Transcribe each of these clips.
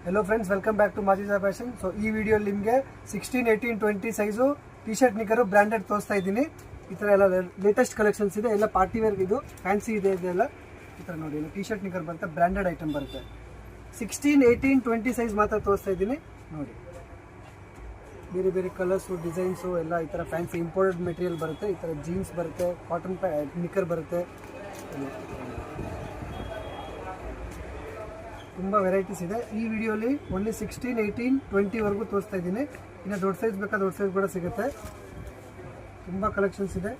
Hello friends, welcome back to Majija fashion. So ಈ ವಿಡಿಯೋಲಿ ನಿಮಗೆ 16, 18, 20 ಸೈಜು ಟಿ ಶರ್ಟ್ ನಿಕ್ಕರು ಬ್ರ್ಯಾಂಡೆಡ್ ತೋರಿಸ್ತಾ ಇದ್ದೀನಿ. ಈ ಥರ ಎಲ್ಲ ಲೇಟೆಸ್ಟ್ ಕಲೆಕ್ಷನ್ಸ್ ಇದೆ, ಎಲ್ಲ ಪಾರ್ಟಿ ವೇರ್ಗೆ ಇದು ಫ್ಯಾನ್ಸಿ ಇದೆ. ಇದೆಲ್ಲ ಈ ಥರ ನೋಡಿ, ಟಿ ಶರ್ಟ್ ನಿಕ್ಕರ್ ಬರುತ್ತೆ, ಬ್ರ್ಯಾಂಡೆಡ್ ಐಟಮ್ ಬರುತ್ತೆ. 16, 18, 20 ಸೈಜ್ ಮಾತ್ರ ತೋರಿಸ್ತಾ ಇದ್ದೀನಿ ನೋಡಿ. ಬೇರೆ ಬೇರೆ ಕಲರ್ಸು, ಡಿಸೈನ್ಸು ಎಲ್ಲ ಈ ಥರ ಫ್ಯಾನ್ಸಿ ಇಂಪೋರ್ಟೆಡ್ ಮೆಟೀರಿಯಲ್ ಬರುತ್ತೆ. ಈ ಥರ ಜೀನ್ಸ್ ಬರುತ್ತೆ, ಕಾಟನ್ ನಿಕ್ಕರ್ ಬರುತ್ತೆ, ತುಂಬ ವೆರೈಟೀಸ್ ಇದೆ. ಈ ವಿಡಿಯೋಲಿ ಓನ್ಲಿ 16, 18, 20ವರೆಗೂ ತೋರಿಸ್ತಾ ಇದ್ದೀನಿ. ಇನ್ನು ದೊಡ್ಡ ಸೈಜ್ ಬೇಕಾ ದೊಡ್ಡ ಸೈಜ್ ಕೂಡ ಸಿಗುತ್ತೆ. ತುಂಬ ಕಲೆಕ್ಷನ್ಸ್ ಇದೆ.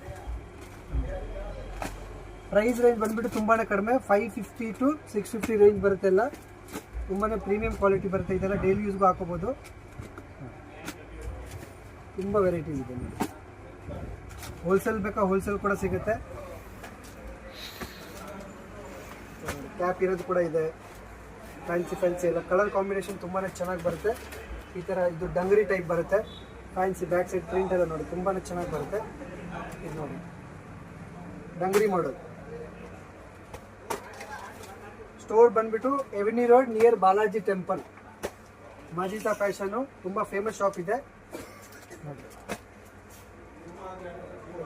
ಪ್ರೈಸ್ ರೇಂಜ್ ಬಂದುಬಿಟ್ಟು ತುಂಬಾ ಕಡಿಮೆ, 550 to 650 ರೇಂಜ್ ಬರುತ್ತೆ. ಎಲ್ಲ ತುಂಬಾ ಪ್ರೀಮಿಯಂ ಕ್ವಾಲಿಟಿ ಬರುತ್ತೆ. ಇದೆಲ್ಲ ಡೈಲಿ ಯೂಸ್ಗೂ ಹಾಕೋಬೋದು. ತುಂಬ ವೆರೈಟೀಸ್ ಇದೆ. ಹೋಲ್ಸೇಲ್ ಬೇಕಾ ಹೋಲ್ಸೇಲ್ ಕೂಡ ಸಿಗುತ್ತೆ. ಕ್ಯಾಪ್ ಇರೋದು ಕೂಡ ಇದೆ. ಫ್ಯಾನ್ಸಿ ಎಲ್ಲ ಕಲರ್ ಕಾಂಬಿನೇಷನ್ ತುಂಬಾ ಚೆನ್ನಾಗಿ ಬರುತ್ತೆ. ಈ ಥರ ಇದು ಡಂಗರಿ ಟೈಪ್ ಬರುತ್ತೆ. ಫ್ಯಾನ್ಸಿ ಬ್ಯಾಕ್ ಸೈಡ್ ಪ್ರಿಂಟ್ ಎಲ್ಲ ನೋಡಿ, ತುಂಬಾ ಚೆನ್ನಾಗಿ ಬರುತ್ತೆ. ಇದು ನೋಡಿ, ಡಂಗರಿ ಮಾಡೋದು. ಸ್ಟೋರ್ ಬಂದ್ಬಿಟ್ಟು Avenue Road near Balaji temple. Majija fashion ತುಂಬ ಫೇಮಸ್ ಶಾಪ್ ಇದೆ ನೋಡಿ.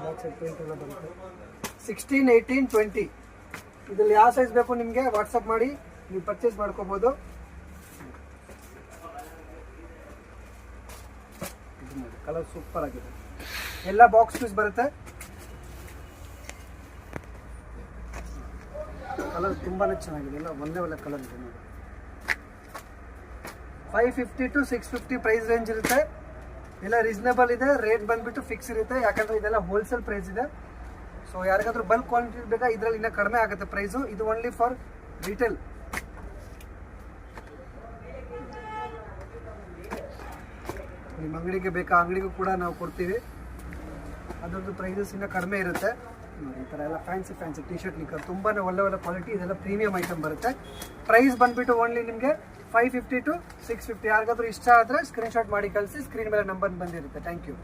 ಬ್ಯಾಕ್ ಸೈಡ್ ಪ್ರಿಂಟ್ ಎಲ್ಲ ಬರುತ್ತೆ. 16, 18, 20 ಇದರಲ್ಲಿ ಯಾವ ಸೈಜ್ ಬೇಕು ನಿಮಗೆ ವಾಟ್ಸಪ್ ಮಾಡಿ ನೀವು ಪರ್ಚೇಸ್ ಮಾಡ್ಕೋಬೋದು. ಕಲರ್ ಸೂಪರ್ ಆಗಿದೆ. ಎಲ್ಲ ಬಾಕ್ಸ್ ಪೀಸ್ ಬರುತ್ತೆ. ಕಲರ್ ತುಂಬಾ ಚೆನ್ನಾಗಿದೆ. ಎಲ್ಲ ಒಳ್ಳೆ ಕಲರ್ ಇದೆ ನೋಡಿ. 550 to 650 ಪ್ರೈಸ್ ರೇಂಜ್ ಇರುತ್ತೆ. ಎಲ್ಲ ರೀಸನೇಬಲ್ ಇದೆ. ರೇಟ್ ಬಂದ್ಬಿಟ್ಟು ಫಿಕ್ಸ್ ಇರುತ್ತೆ, ಯಾಕಂದರೆ ಇದೆಲ್ಲ ಹೋಲ್ಸೇಲ್ ಪ್ರೈಸ್ ಇದೆ. ಸೊ ಯಾರಿಗಾದ್ರೂ ಬಲ್ಕ್ ಕ್ವಾಂಟಿಟಿ ಬೇಕಾ ಇದರಲ್ಲಿ ಇನ್ನೂ ಕಡಿಮೆ ಆಗುತ್ತೆ ಪ್ರೈಸು. ಇದು ಓನ್ಲಿ ಫಾರ್ ರಿಟೇಲ್. ನಿಮ್ಮ ಅಂಗಡಿಗೆ ಬೇಕಾ ಅಂಗಡಿಗೂ ಕೂಡ ನಾವು ಕೊಡ್ತೀವಿ. ಅದರದ್ದು ಪ್ರೈಸಸ್ ಇನ್ನೂ ಕಡಿಮೆ ಇರುತ್ತೆ ನೋಡಿ. ಈ ಥರ ಎಲ್ಲ ಫ್ಯಾನ್ಸಿ ಟಿ ಶರ್ಟ್ ನಿಕ್ಕರ್ ತುಂಬಾ ಒಳ್ಳೆ ಕ್ವಾಲಿಟಿ. ಇದೆಲ್ಲ ಪ್ರೀಮಿಯಂ ಐಟಮ್ ಬರುತ್ತೆ. ಪ್ರೈಸ್ ಬಂದುಬಿಟ್ಟು ಓನ್ಲಿ ನಿಮಗೆ 550 to 650. ಯಾರಿಗಾದ್ರೂ ಇಷ್ಟ ಆದರೆ ಸ್ಕ್ರೀನ್ಶಾಟ್ ಮಾಡಿ ಕಳಿಸಿ. ಸ್ಕ್ರೀನ್ ಮೇಲೆ ನಂಬರ್ ಬಂದಿರುತ್ತೆ. Thank you.